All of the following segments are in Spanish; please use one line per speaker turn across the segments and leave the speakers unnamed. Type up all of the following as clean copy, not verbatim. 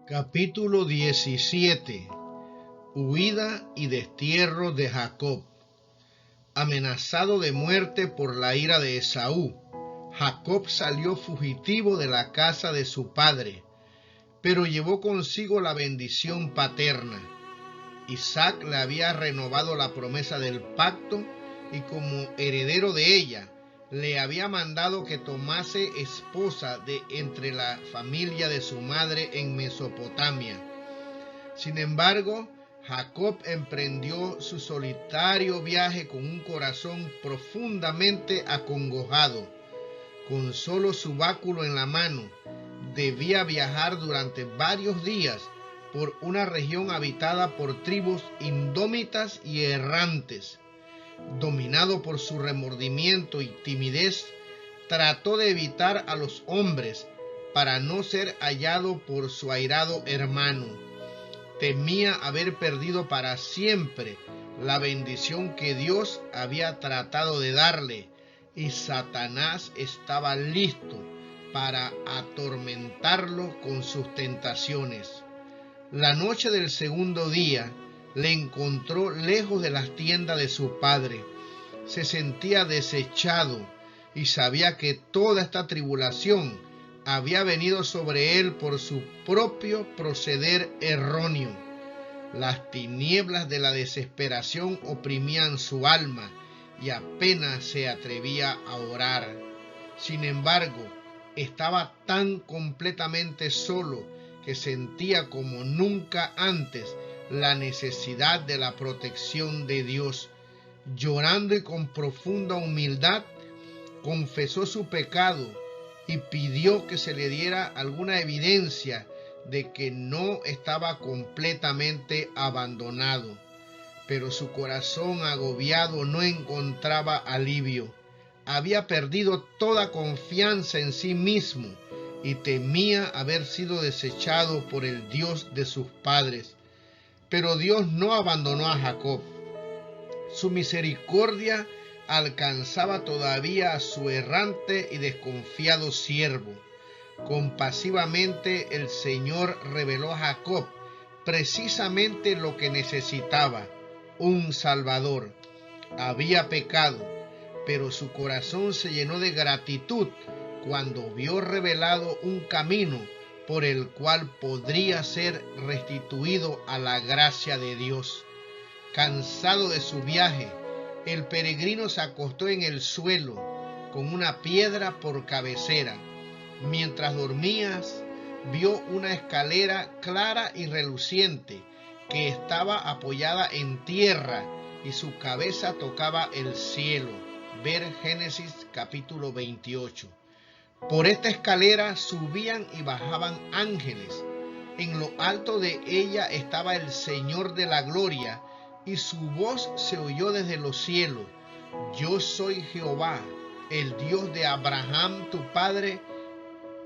Capítulo 17. Huida y destierro de Jacob. Amenazado de muerte por la ira de Esaú, Jacob salió fugitivo de la casa de su padre, pero llevó consigo la bendición paterna. Isaac le había renovado la promesa del pacto y como heredero de ella, le había mandado que tomase esposa de entre la familia de su madre en Mesopotamia. Sin embargo, Jacob emprendió su solitario viaje con un corazón profundamente acongojado. Con solo su báculo en la mano, debía viajar durante varios días por una región habitada por tribus indómitas y errantes. Dominado por su remordimiento y timidez, trató de evitar a los hombres para no ser hallado por su airado hermano. Temía haber perdido para siempre la bendición que Dios había tratado de darle, y Satanás estaba listo para atormentarlo con sus tentaciones. La noche del segundo día le encontró lejos de las tiendas de su padre. Se sentía desechado y sabía que toda esta tribulación había venido sobre él por su propio proceder erróneo. Las tinieblas de la desesperación oprimían su alma y apenas se atrevía a orar. Sin embargo, estaba tan completamente solo que sentía como nunca antes la necesidad de la protección de Dios. Llorando y con profunda humildad, confesó su pecado y pidió que se le diera alguna evidencia de que no estaba completamente abandonado. Pero su corazón agobiado no encontraba alivio. Había perdido toda confianza en sí mismo y temía haber sido desechado por el Dios de sus padres. Pero Dios no abandonó a Jacob. Su misericordia alcanzaba todavía a su errante y desconfiado siervo. Compasivamente el Señor reveló a Jacob precisamente lo que necesitaba: un Salvador. Había pecado, pero su corazón se llenó de gratitud cuando vio revelado un camino por el cual podría ser restituido a la gracia de Dios. Cansado de su viaje, el peregrino se acostó en el suelo con una piedra por cabecera. Mientras dormías, vio una escalera clara y reluciente que estaba apoyada en tierra y su cabeza tocaba el cielo. Ver Génesis capítulo 28. Por esta escalera subían y bajaban ángeles. En lo alto de ella estaba el Señor de la gloria, y su voz se oyó desde los cielos: Yo soy Jehová, el Dios de Abraham tu padre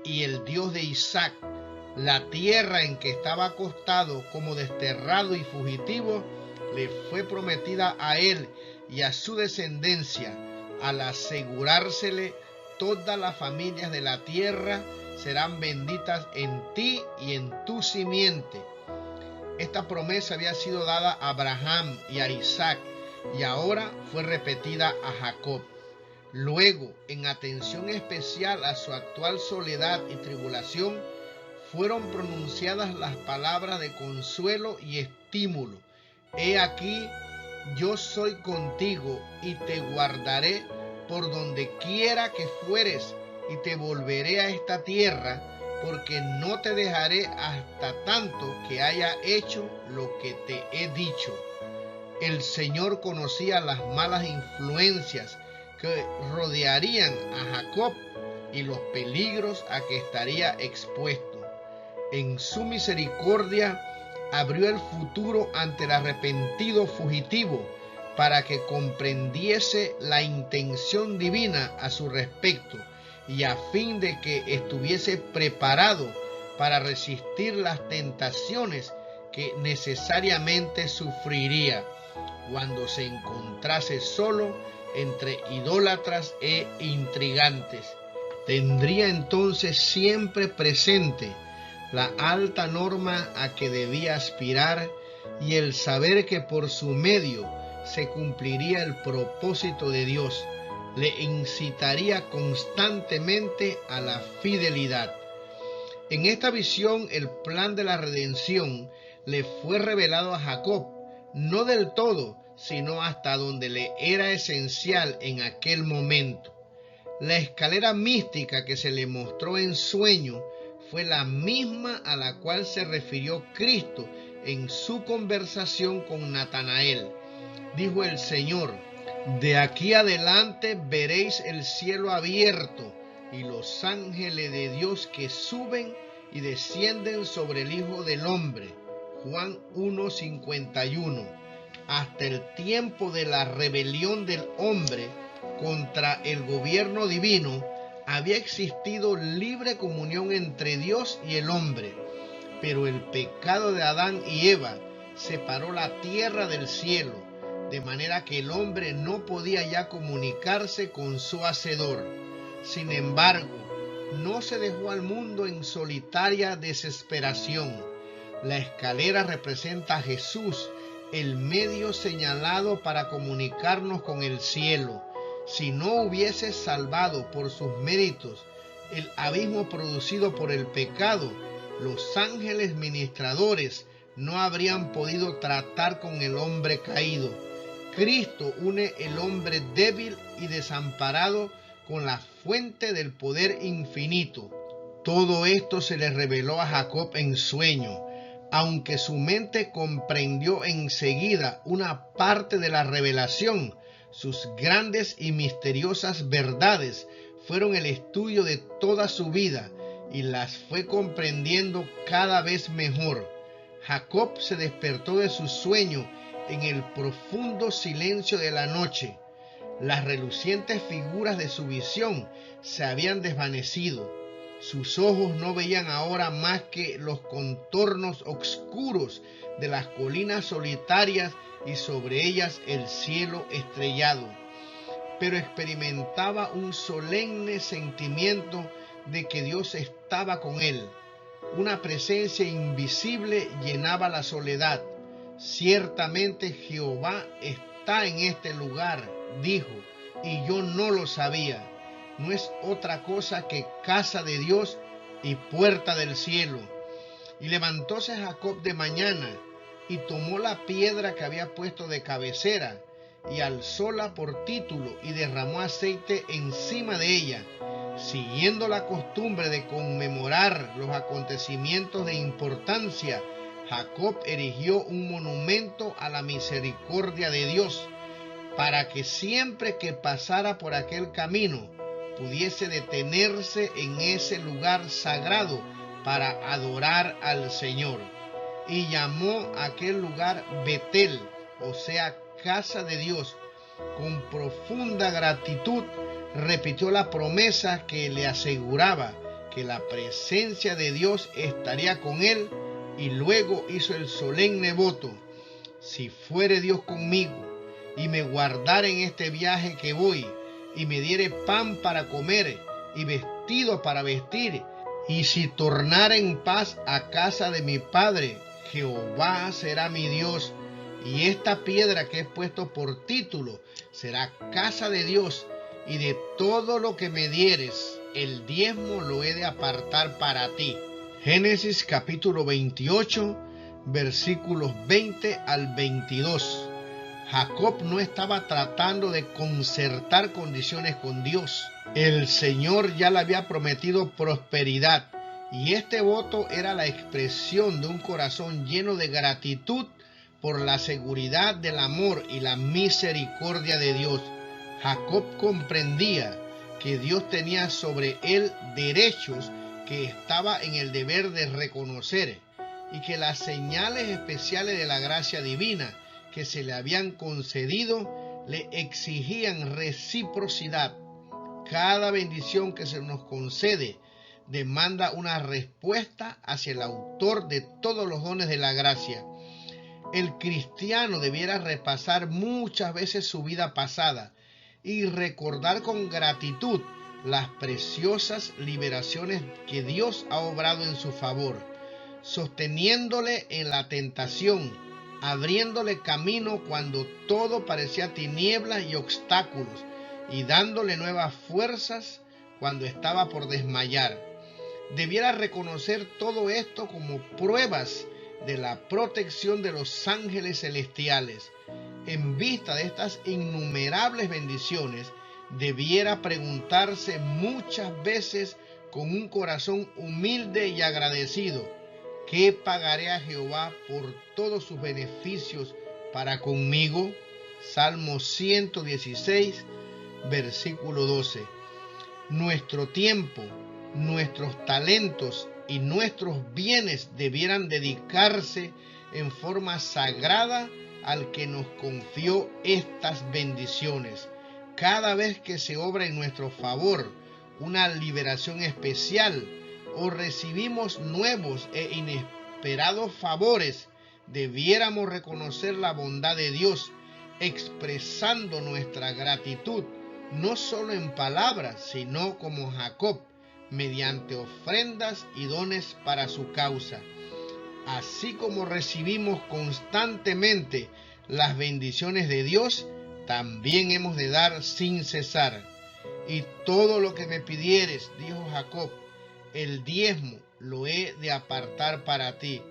y el Dios de Isaac. La tierra en que estaba acostado como desterrado y fugitivo le fue prometida a él y a su descendencia. Al asegurársele, todas las familias de la tierra serán benditas en ti y en tu simiente. Esta promesa había sido dada a Abraham y a Isaac, y ahora fue repetida a Jacob. Luego, en atención especial a su actual soledad y tribulación, fueron pronunciadas las palabras de consuelo y estímulo: He aquí, yo soy contigo y te guardaré por donde quiera que fueres, y te volveré a esta tierra, porque no te dejaré hasta tanto que haya hecho lo que te he dicho. El Señor conocía las malas influencias que rodearían a Jacob y los peligros a que estaría expuesto. En su misericordia abrió el futuro ante el arrepentido fugitivo para que comprendiese la intención divina a su respecto y a fin de que estuviese preparado para resistir las tentaciones que necesariamente sufriría cuando se encontrase solo entre idólatras e intrigantes. Tendría entonces siempre presente la alta norma a que debía aspirar y el saber que por su medio se cumpliría el propósito de Dios, le incitaría constantemente a la fidelidad. En esta visión, el plan de la redención le fue revelado a Jacob, no del todo, sino hasta donde le era esencial en aquel momento. La escalera mística que se le mostró en sueño fue la misma a la cual se refirió Cristo en su conversación con Natanael. Dijo el Señor: de aquí adelante veréis el cielo abierto y los ángeles de Dios que suben y descienden sobre el Hijo del Hombre. Juan 1:51. Hasta el tiempo de la rebelión del hombre contra el gobierno divino, había existido libre comunión entre Dios y el hombre, pero el pecado de Adán y Eva separó la tierra del cielo, de manera que el hombre no podía ya comunicarse con su Hacedor. Sin embargo, no se dejó al mundo en solitaria desesperación. La escalera representa a Jesús, el medio señalado para comunicarnos con el cielo. Si no hubiese salvado por sus méritos el abismo producido por el pecado, los ángeles ministradores no habrían podido tratar con el hombre caído. Cristo une el hombre débil y desamparado con la fuente del poder infinito. Todo esto se le reveló a Jacob en sueño. Aunque su mente comprendió enseguida una parte de la revelación, sus grandes y misteriosas verdades fueron el estudio de toda su vida y las fue comprendiendo cada vez mejor. Jacob se despertó de su sueño en el profundo silencio de la noche. Las relucientes figuras de su visión se habían desvanecido. Sus ojos no veían ahora más que los contornos oscuros de las colinas solitarias y sobre ellas el cielo estrellado. Pero experimentaba un solemne sentimiento de que Dios estaba con él. Una presencia invisible llenaba la soledad. Ciertamente Jehová está en este lugar, dijo, y yo no lo sabía. No es otra cosa que casa de Dios y puerta del cielo. Y levantóse Jacob de mañana, y tomó la piedra que había puesto de cabecera, y alzóla por título, y derramó aceite encima de ella. Siguiendo la costumbre de conmemorar los acontecimientos de importancia, Jacob erigió un monumento a la misericordia de Dios, para que siempre que pasara por aquel camino, pudiese detenerse en ese lugar sagrado para adorar al Señor. Y llamó a aquel lugar Betel, o sea, casa de Dios. Con profunda gratitud repitió la promesa que le aseguraba que la presencia de Dios estaría con él, y luego hizo el solemne voto: si fuere Dios conmigo y me guardare en este viaje que voy, y me diere pan para comer y vestido para vestir, y si tornare en paz a casa de mi padre, Jehová será mi Dios, y esta piedra que he puesto por título será casa de Dios, y de todo lo que me dieres, el diezmo lo he de apartar para ti. Génesis capítulo 28, versículos 20 al 22. Jacob no estaba tratando de concertar condiciones con Dios. El Señor ya le había prometido prosperidad, y este voto era la expresión de un corazón lleno de gratitud por la seguridad del amor y la misericordia de Dios. Jacob comprendía que Dios tenía sobre él derechos que estaba en el deber de reconocer, y que las señales especiales de la gracia divina que se le habían concedido le exigían reciprocidad. Cada bendición que se nos concede demanda una respuesta hacia el autor de todos los dones de la gracia. El cristiano debiera repasar muchas veces su vida pasada y recordar con gratitud las preciosas liberaciones que Dios ha obrado en su favor. sosteniéndole en la tentación, abriéndole camino cuando todo parecía tinieblas y obstáculos, y dándole nuevas fuerzas cuando estaba por desmayar. Debiera reconocer todo esto como pruebas de la protección de los ángeles celestiales. En vista de estas innumerables bendiciones, debiera preguntarse muchas veces con un corazón humilde y agradecido: ¿qué pagaré a Jehová por todos sus beneficios para conmigo? Salmo 116, versículo 12. Nuestro tiempo, nuestros talentos y nuestros bienes debieran dedicarse en forma sagrada al que nos confió estas bendiciones. Cada vez que se obra en nuestro favor una liberación especial o recibimos nuevos e inesperados favores, debiéramos reconocer la bondad de Dios, expresando nuestra gratitud no solo en palabras, sino como Jacob, mediante ofrendas y dones para su causa. Así como recibimos constantemente las bendiciones de Dios, también hemos de dar sin cesar. Y todo lo que me pidieres, dijo Jacob, el diezmo lo he de apartar para ti.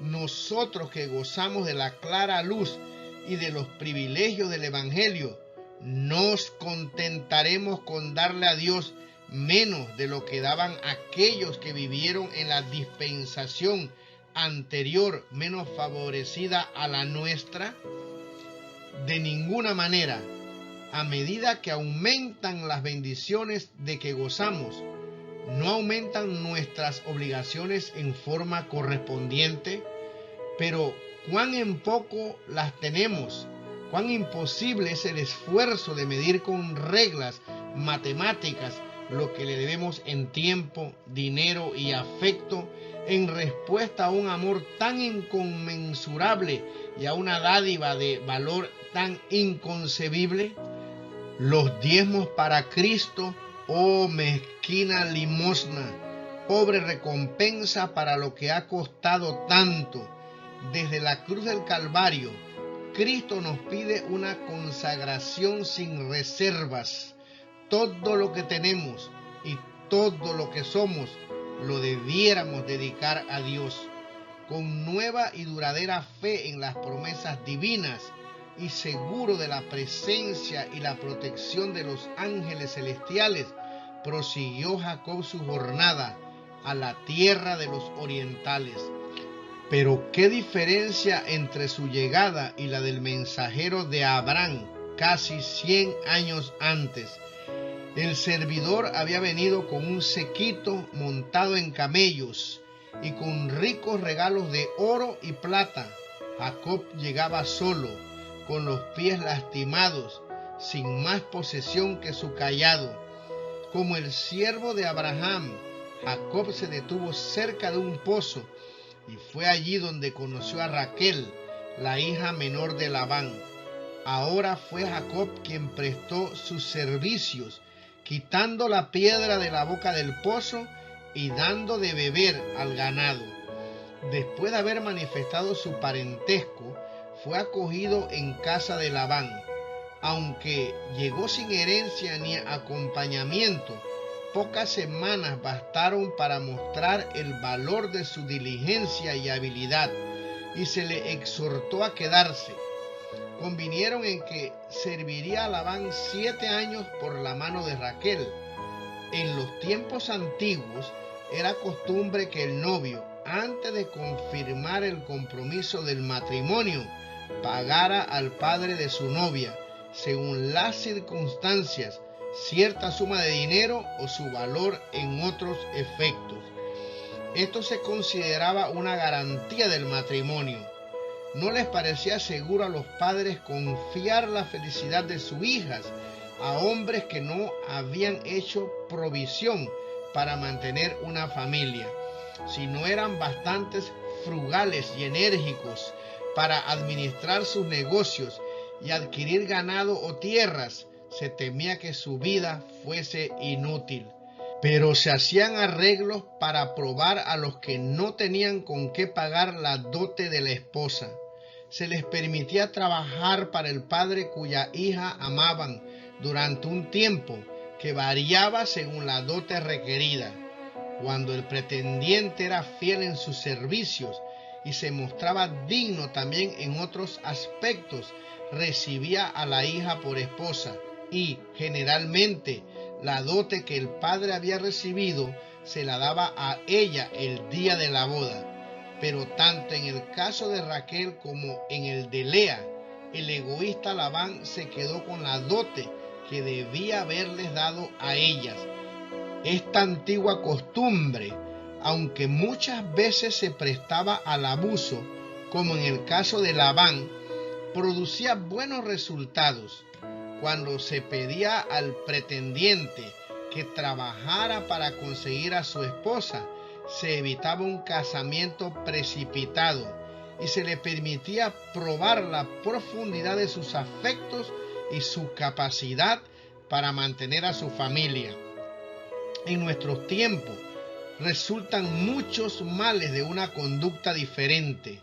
Nosotros que gozamos de la clara luz y de los privilegios del Evangelio, nos contentaremos con darle a Dios menos de lo que daban aquellos que vivieron en la dispensación anterior, menos favorecida a la nuestra. De ninguna manera. A medida que aumentan las bendiciones de que gozamos, no aumentan nuestras obligaciones en forma correspondiente. Pero cuán en poco las tenemos, cuán imposible es el esfuerzo de medir con reglas matemáticas lo que le debemos en tiempo, dinero y afecto en respuesta a un amor tan inconmensurable y a una dádiva de valor tan inconcebible. Los diezmos para Cristo, oh mezquina limosna, pobre recompensa para lo que ha costado tanto. Desde la cruz del Calvario, Cristo nos pide una consagración sin reservas. Todo lo que tenemos y todo lo que somos lo debiéramos dedicar a Dios. Con nueva y duradera fe en las promesas divinas y seguro de la presencia y la protección de los ángeles celestiales, prosiguió Jacob su jornada a la tierra de los orientales. Pero qué diferencia entre su llegada y la del mensajero de Abraham casi 100 años antes. El servidor había venido con un séquito montado en camellos y con ricos regalos de oro y plata. Jacob llegaba solo, con los pies lastimados, sin más posesión que su cayado. Como el siervo de Abraham, Jacob se detuvo cerca de un pozo y fue allí donde conoció a Raquel, la hija menor de Labán. Ahora fue Jacob quien prestó sus servicios, quitando la piedra de la boca del pozo y dando de beber al ganado. Después de haber manifestado su parentesco, fue acogido en casa de Labán. Aunque llegó sin herencia ni acompañamiento, pocas semanas bastaron para mostrar el valor de su diligencia y habilidad, y se le exhortó a quedarse. Convinieron en que serviría a Labán 7 años por la mano de Raquel. En los tiempos antiguos era costumbre que el novio, antes de confirmar el compromiso del matrimonio, pagara al padre de su novia, según las circunstancias, cierta suma de dinero o su valor en otros efectos. Esto se consideraba una garantía del matrimonio. ¿No les parecía seguro a los padres confiar la felicidad de sus hijas a hombres que no habían hecho provisión para mantener una familia? Si no eran bastantes frugales y enérgicos para administrar sus negocios y adquirir ganado o tierras, se temía que su vida fuese inútil. Pero se hacían arreglos para probar a los que no tenían con qué pagar la dote de la esposa. Se les permitía trabajar para el padre cuya hija amaban durante un tiempo que variaba según la dote requerida. Cuando el pretendiente era fiel en sus servicios y se mostraba digno también en otros aspectos, recibía a la hija por esposa y, generalmente, la dote que el padre había recibido se la daba a ella el día de la boda. Pero tanto en el caso de Raquel como en el de Lea, el egoísta Labán se quedó con la dote que debía haberles dado a ellas. Esta antigua costumbre, aunque muchas veces se prestaba al abuso, como en el caso de Labán, producía buenos resultados. Cuando se pedía al pretendiente que trabajara para conseguir a su esposa, se evitaba un casamiento precipitado y se le permitía probar la profundidad de sus afectos y su capacidad para mantener a su familia. En nuestros tiempos resultan muchos males de una conducta diferente.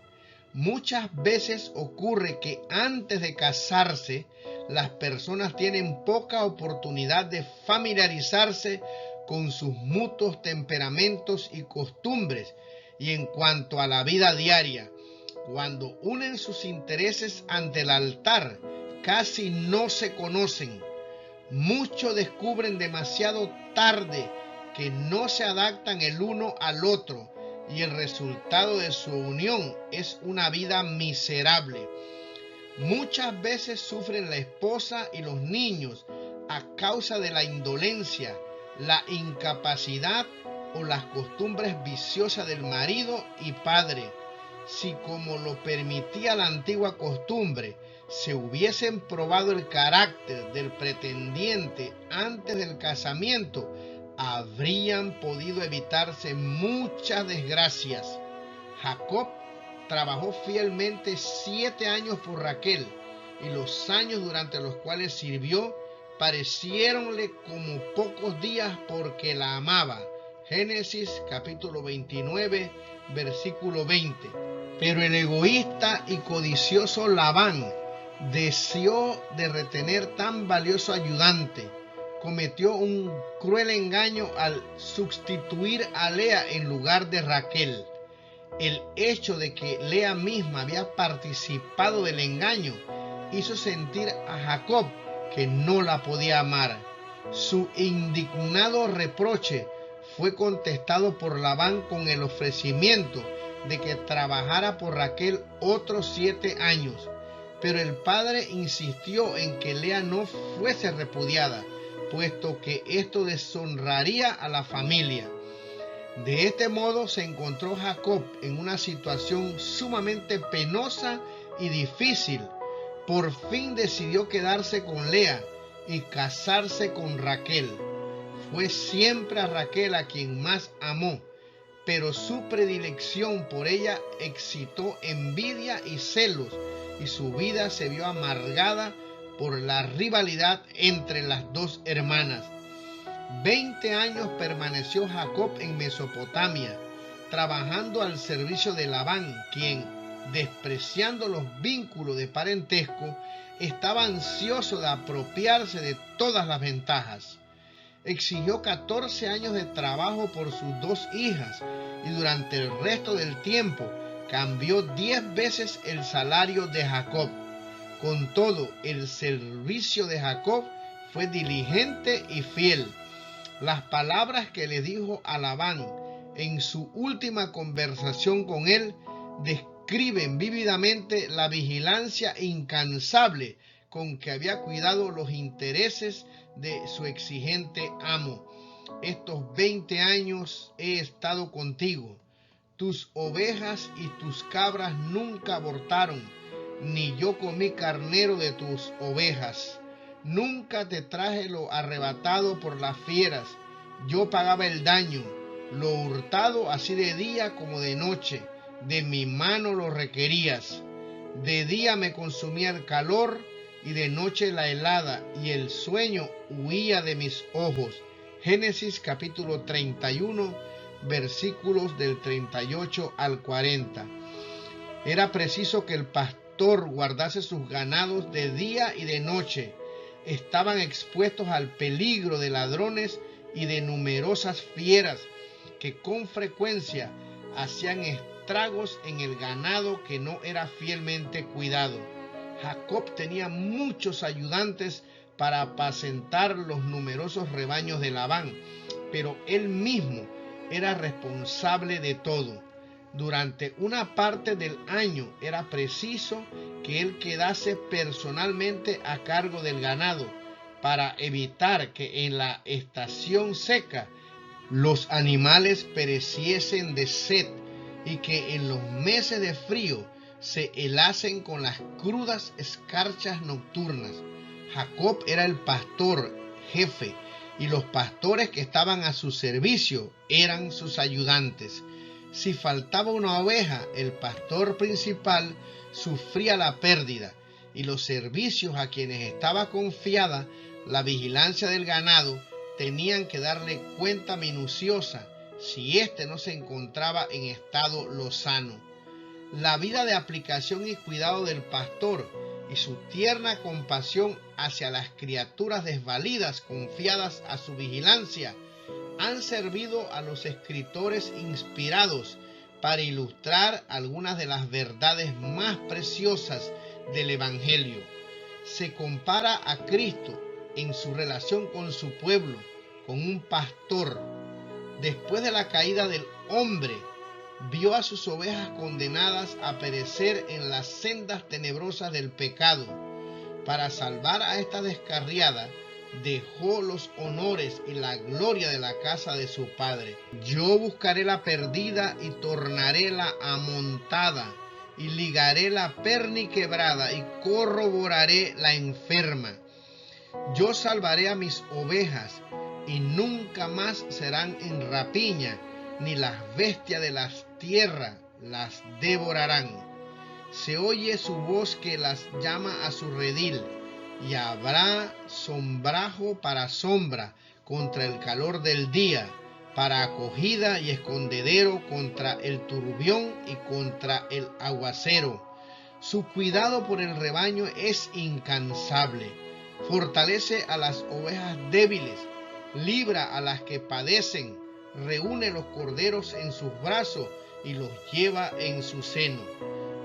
Muchas veces ocurre que antes de casarse, las personas tienen poca oportunidad de familiarizarse con sus mutuos temperamentos y costumbres, y en cuanto a la vida diaria, cuando unen sus intereses ante el altar, casi no se conocen. Muchos descubren demasiado tarde que no se adaptan el uno al otro, y el resultado de su unión es una vida miserable. Muchas veces sufren la esposa y los niños a causa de la indolencia, la incapacidad o las costumbres viciosas del marido y padre. Si, como lo permitía la antigua costumbre, se hubiesen probado el carácter del pretendiente antes del casamiento, habrían podido evitarse muchas desgracias. Jacob trabajó fielmente 7 años por Raquel, y los años durante los cuales sirvió pareciéronle como pocos días porque la amaba. Génesis capítulo 29, versículo 20. Pero el egoísta y codicioso Labán deseó de retener tan valioso ayudante. Cometió un cruel engaño al sustituir a Lea en lugar de Raquel. El hecho de que Lea misma había participado del engaño hizo sentir a Jacob que no la podía amar. Su indignado reproche fue contestado por Labán con el ofrecimiento de que trabajara por Raquel otros 7 años. Pero el padre insistió en que Lea no fuese repudiada, puesto que esto deshonraría a la familia. De este modo se encontró Jacob en una situación sumamente penosa y difícil. Por fin decidió quedarse con Lea y casarse con Raquel. Fue siempre a Raquel a quien más amó, pero su predilección por ella excitó envidia y celos, y su vida se vio amargada por la rivalidad entre las dos hermanas. 20 años permaneció Jacob en Mesopotamia, trabajando al servicio de Labán, quien, despreciando los vínculos de parentesco, estaba ansioso de apropiarse de todas las ventajas. Exigió 14 años de trabajo por sus 2 hijas, y durante el resto del tiempo cambió 10 veces el salario de Jacob. Con todo, el servicio de Jacob fue diligente y fiel. Las palabras que le dijo a Labán en su última conversación con él describen vívidamente la vigilancia incansable con que había cuidado los intereses de su exigente amo. Estos 20 años he estado contigo. Tus ovejas y tus cabras nunca abortaron, ni yo comí carnero de tus ovejas. Nunca te traje lo arrebatado por las fieras. Yo pagaba el daño, lo hurtado así de día como de noche. De mi mano lo requerías. De día me consumía el calor y de noche la helada, y el sueño huía de mis ojos. Génesis capítulo 31, versículos del 38 al 40. Era preciso que el pastor guardase sus ganados de día y de noche. Estaban expuestos al peligro de ladrones y de numerosas fieras que con frecuencia hacían estragos en el ganado que no era fielmente cuidado. Jacob tenía muchos ayudantes para apacentar los numerosos rebaños de Labán, pero él mismo era responsable de todo. Durante una parte del año era preciso que él quedase personalmente a cargo del ganado para evitar que en la estación seca los animales pereciesen de sed y que en los meses de frío se helasen con las crudas escarchas nocturnas. Jacob era el pastor jefe y los pastores que estaban a su servicio eran sus ayudantes. Si faltaba una oveja, el pastor principal sufría la pérdida y los servicios a quienes estaba confiada la vigilancia del ganado tenían que darle cuenta minuciosa si éste no se encontraba en estado lozano. La vida de aplicación y cuidado del pastor y su tierna compasión hacia las criaturas desvalidas confiadas a su vigilancia han servido a los escritores inspirados para ilustrar algunas de las verdades más preciosas del Evangelio. Se compara a Cristo en su relación con su pueblo, con un pastor. Después de la caída del hombre, vio a sus ovejas condenadas a perecer en las sendas tenebrosas del pecado. Para salvar a esta descarriada, dejó los honores y la gloria de la casa de su padre. Yo buscaré la perdida y tornaré la amontada, y ligaré la perniquebrada y corroboraré la enferma. Yo salvaré a mis ovejas, y nunca más serán en rapiña, ni las bestias de las tierras las devorarán. Se oye su voz que las llama a su redil, y habrá sombrajo para sombra contra el calor del día, para acogida y escondedero contra el turbión y contra el aguacero. Su cuidado por el rebaño es incansable. Fortalece a las ovejas débiles, libra a las que padecen, reúne los corderos en sus brazos y los lleva en su seno.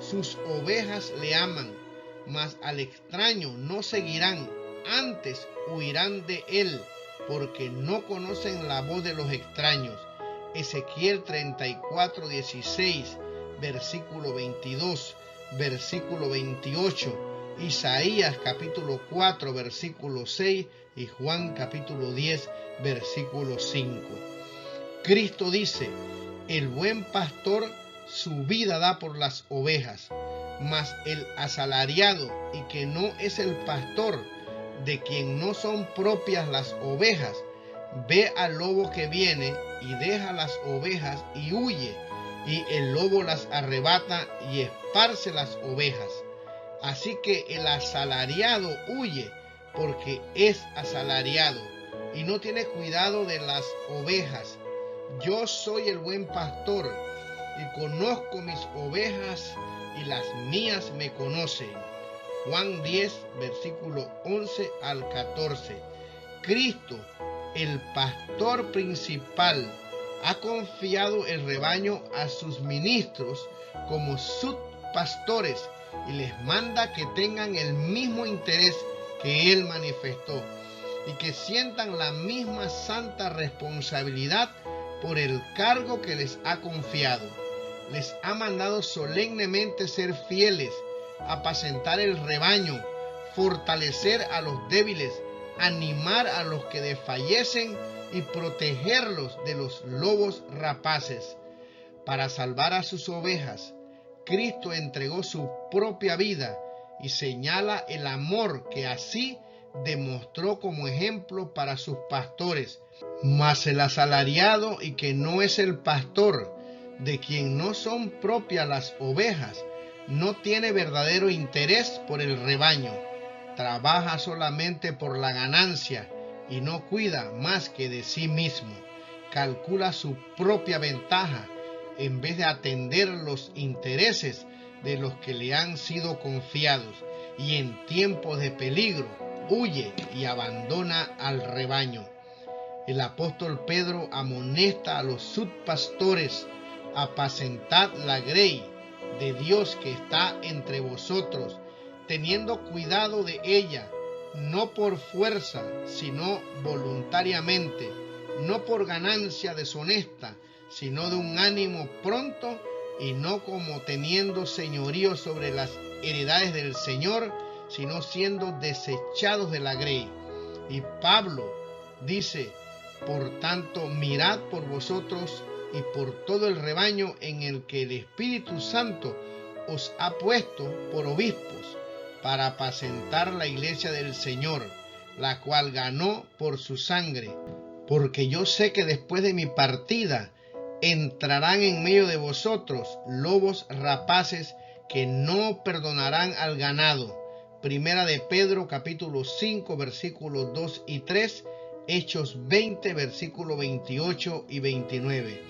Sus ovejas le aman, mas al extraño no seguirán, antes huirán de él, porque no conocen la voz de los extraños. Ezequiel 34:16, versículo 22, versículo 28, Isaías capítulo 4, versículo 6 y Juan capítulo 10, versículo 5. Cristo dice: el buen pastor su vida da por las ovejas, mas el asalariado y que no es el pastor, de quien no son propias las ovejas, ve al lobo que viene y deja las ovejas y huye, y el lobo las arrebata y esparce las ovejas. Así que el asalariado huye porque es asalariado y no tiene cuidado de las ovejas. Yo soy el buen pastor y conozco mis ovejas y las mías me conocen. Juan 10, versículo 11 al 14. Cristo, el pastor principal, ha confiado el rebaño a sus ministros como subpastores y les manda que tengan el mismo interés que Él manifestó y que sientan la misma santa responsabilidad por el cargo que les ha confiado. Les ha mandado solemnemente ser fieles, apacentar el rebaño, fortalecer a los débiles, animar a los que desfallecen y protegerlos de los lobos rapaces. Para salvar a sus ovejas, Cristo entregó su propia vida y señala el amor que así demostró como ejemplo para sus pastores. Mas el asalariado y que no es el pastor, de quien no son propias las ovejas, no tiene verdadero interés por el rebaño. Trabaja solamente por la ganancia y no cuida más que de sí mismo. Calcula su propia ventaja en vez de atender los intereses de los que le han sido confiados, y en tiempos de peligro huye y abandona al rebaño. El apóstol Pedro amonesta a los subpastores: apacentad la grey de Dios que está entre vosotros, teniendo cuidado de ella, no por fuerza, sino voluntariamente, no por ganancia deshonesta, sino de un ánimo pronto, y no como teniendo señorío sobre las heredades del Señor, sino siendo desechados de la grey. Y Pablo dice: por tanto, mirad por vosotros y por todo el rebaño en el que el Espíritu Santo os ha puesto por obispos, para apacentar la iglesia del Señor, la cual ganó por su sangre. Porque yo sé que después de mi partida entrarán en medio de vosotros lobos rapaces que no perdonarán al ganado. Primera de Pedro capítulo 5 versículos 2 y 3, Hechos 20 versículos 28 y 29.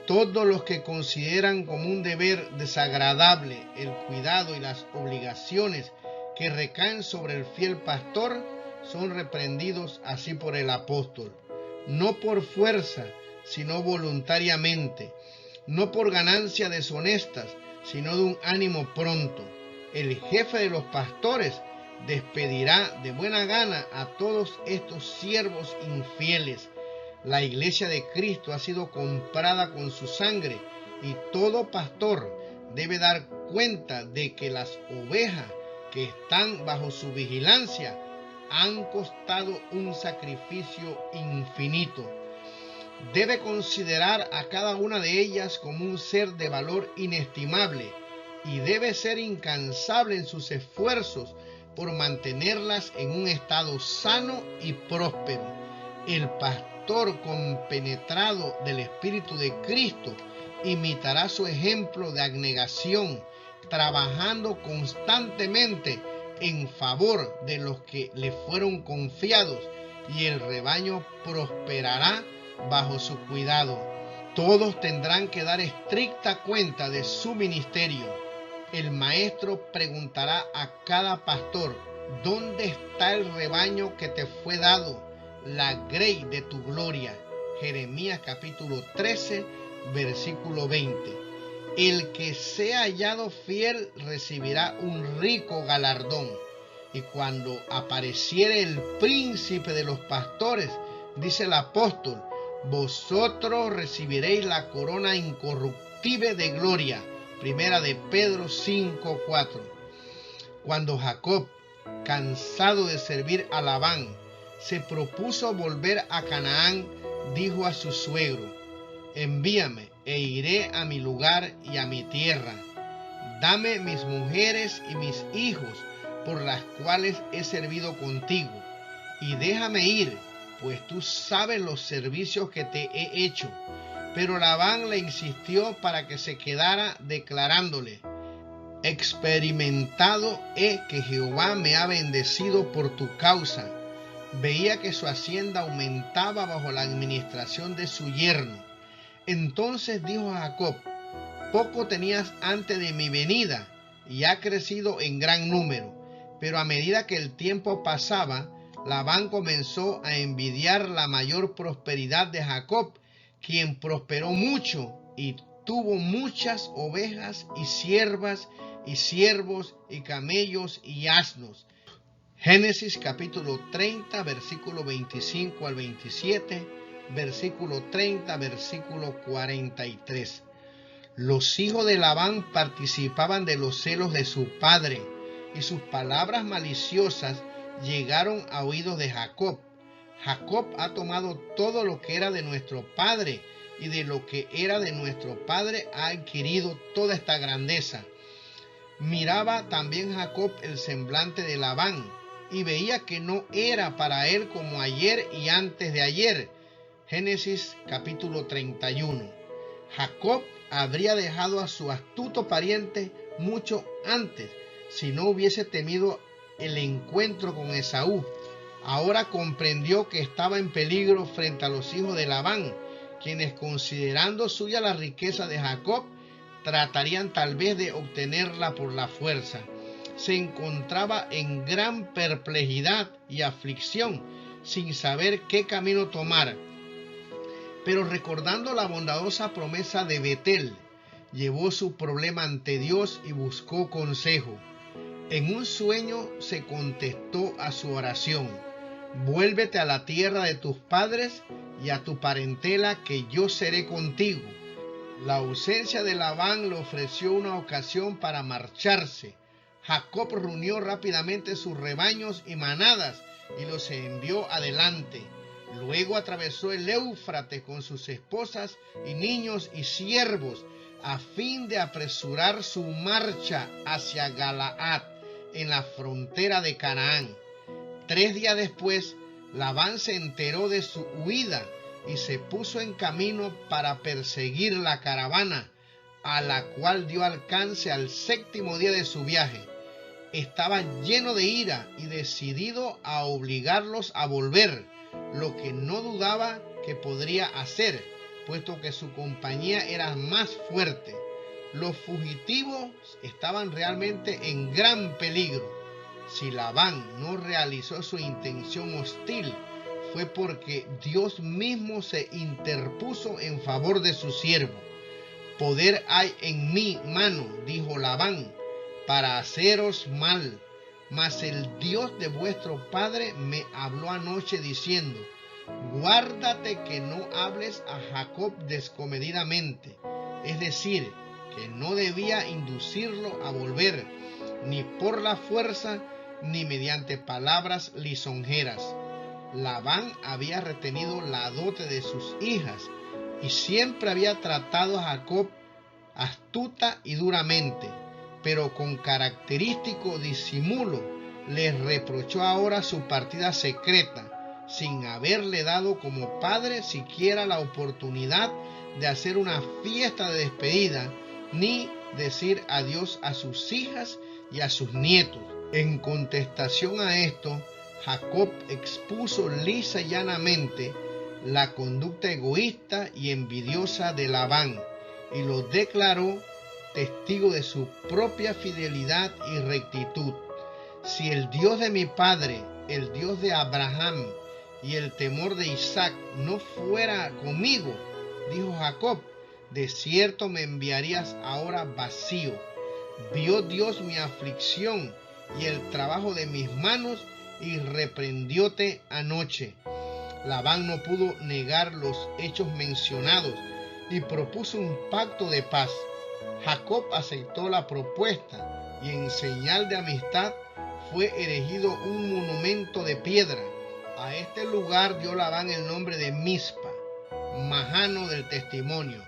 Todos los que consideran como un deber desagradable el cuidado y las obligaciones que recaen sobre el fiel pastor son reprendidos así por el apóstol, no por fuerza, sino voluntariamente, no por ganancia deshonestas, sino de un ánimo pronto. El jefe de los pastores despedirá de buena gana a todos estos siervos infieles. La iglesia de Cristo ha sido comprada con su sangre, y todo pastor debe dar cuenta de que las ovejas que están bajo su vigilancia han costado un sacrificio infinito. Debe considerar a cada una de ellas como un ser de valor inestimable, y debe ser incansable en sus esfuerzos por mantenerlas en un estado sano y próspero. El pastor compenetrado del Espíritu de Cristo imitará su ejemplo de abnegación, trabajando constantemente en favor de los que le fueron confiados, y el rebaño prosperará bajo su cuidado. Todos tendrán que dar estricta cuenta de su ministerio. El maestro preguntará a cada pastor: ¿dónde está el rebaño que te fue dado, la grey de tu gloria? Jeremías capítulo 13, versículo 20. El que sea hallado fiel recibirá un rico galardón. Y cuando apareciere el príncipe de los pastores, dice el apóstol, vosotros recibiréis la corona incorruptible de gloria. Primera de Pedro 5:4. Cuando Jacob, cansado de servir a Labán, se propuso volver a Canaán, dijo a su suegro: envíame e iré a mi lugar y a mi tierra. Dame mis mujeres y mis hijos, por las cuales he servido contigo, y déjame ir, pues tú sabes los servicios que te he hecho. Pero Labán le insistió para que se quedara, declarándole: experimentado he que Jehová me ha bendecido por tu causa. Veía que su hacienda aumentaba bajo la administración de su yerno. Entonces dijo a Jacob: poco tenías antes de mi venida, y ha crecido en gran número. Pero a medida que el tiempo pasaba, Labán comenzó a envidiar la mayor prosperidad de Jacob, quien prosperó mucho y tuvo muchas ovejas y siervas y siervos y camellos y asnos. Génesis capítulo 30, versículo 25 al 27, versículo 30, versículo 43. Los hijos de Labán participaban de los celos de su padre, y sus palabras maliciosas llegaron a oídos de Jacob. Jacob ha tomado todo lo que era de nuestro padre, y de lo que era de nuestro padre ha adquirido toda esta grandeza. Miraba también Jacob el semblante de Labán, y veía que no era para él como ayer y antes de ayer. Génesis capítulo 31. Jacob habría dejado a su astuto pariente mucho antes, si no hubiese temido el encuentro con Esaú. Ahora comprendió que estaba en peligro frente a los hijos de Labán, quienes, considerando suya la riqueza de Jacob, tratarían tal vez de obtenerla por la fuerza. Se encontraba en gran perplejidad y aflicción, sin saber qué camino tomar. Pero recordando la bondadosa promesa de Betel, llevó su problema ante Dios y buscó consejo. En un sueño se contestó a su oración: vuélvete a la tierra de tus padres y a tu parentela, que yo seré contigo. La ausencia de Labán le ofreció una ocasión para marcharse. Jacob reunió rápidamente sus rebaños y manadas y los envió adelante. Luego atravesó el Éufrates con sus esposas y niños y siervos, a fin de apresurar su marcha hacia Galaad, en la frontera de Canaán. 3 días después, Labán se enteró de su huida y se puso en camino para perseguir la caravana, a la cual dio alcance al 7º día de su viaje. Estaba lleno de ira y decidido a obligarlos a volver, lo que no dudaba que podría hacer, puesto que su compañía era más fuerte. Los fugitivos estaban realmente en gran peligro. Si Labán no realizó su intención hostil, fue porque Dios mismo se interpuso en favor de su siervo. Poder hay en mi mano, dijo Labán, para haceros mal. Mas el Dios de vuestro padre me habló anoche diciendo: guárdate que no hables a Jacob descomedidamente. Es decir, que no debía inducirlo a volver, ni por la fuerza, ni mediante palabras lisonjeras. Labán había retenido la dote de sus hijas y siempre había tratado a Jacob astuta y duramente, pero con característico disimulo le reprochó ahora su partida secreta, sin haberle dado como padre siquiera la oportunidad de hacer una fiesta de despedida, ni decir adiós a sus hijas y a sus nietos. En contestación a esto, Jacob expuso lisa y llanamente la conducta egoísta y envidiosa de Labán y lo declaró testigo de su propia fidelidad y rectitud. Si el Dios de mi padre, el Dios de Abraham y el temor de Isaac no fuera conmigo, dijo Jacob, de cierto me enviarías ahora vacío. Vio Dios mi aflicción y el trabajo de mis manos y reprendióte anoche. Labán no pudo negar los hechos mencionados y propuso un pacto de paz. Jacob aceptó la propuesta y en señal de amistad fue erigido un monumento de piedra. A este lugar dio Labán el nombre de Mizpa, majano del testimonio,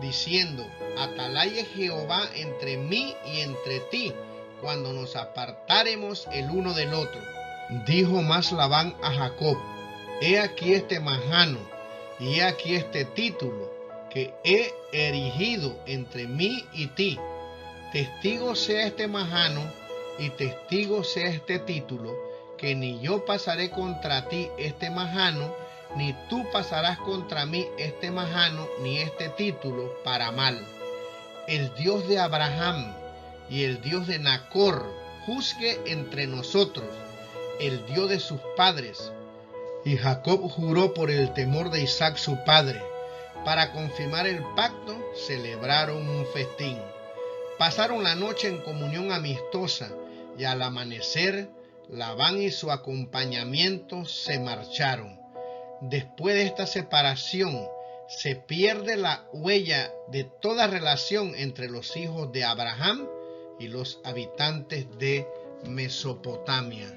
diciendo: atalaye Jehová entre mí y entre ti, cuando nos apartáremos el uno del otro. Dijo más Labán a Jacob: he aquí este majano, y he aquí este título, que he erigido entre mí y ti. Testigo sea este majano, y testigo sea este título, que ni yo pasaré contra ti este majano, ni tú pasarás contra mí este majano, ni este título, para mal. El Dios de Abraham y el Dios de Nacor juzgue entre nosotros, el Dios de sus padres. Y Jacob juró por el temor de Isaac su padre. Para confirmar el pacto, celebraron un festín. Pasaron la noche en comunión amistosa, y al amanecer, Labán y su acompañamiento se marcharon. Después de esta separación, se pierde la huella de toda relación entre los hijos de Abraham y los habitantes de Mesopotamia.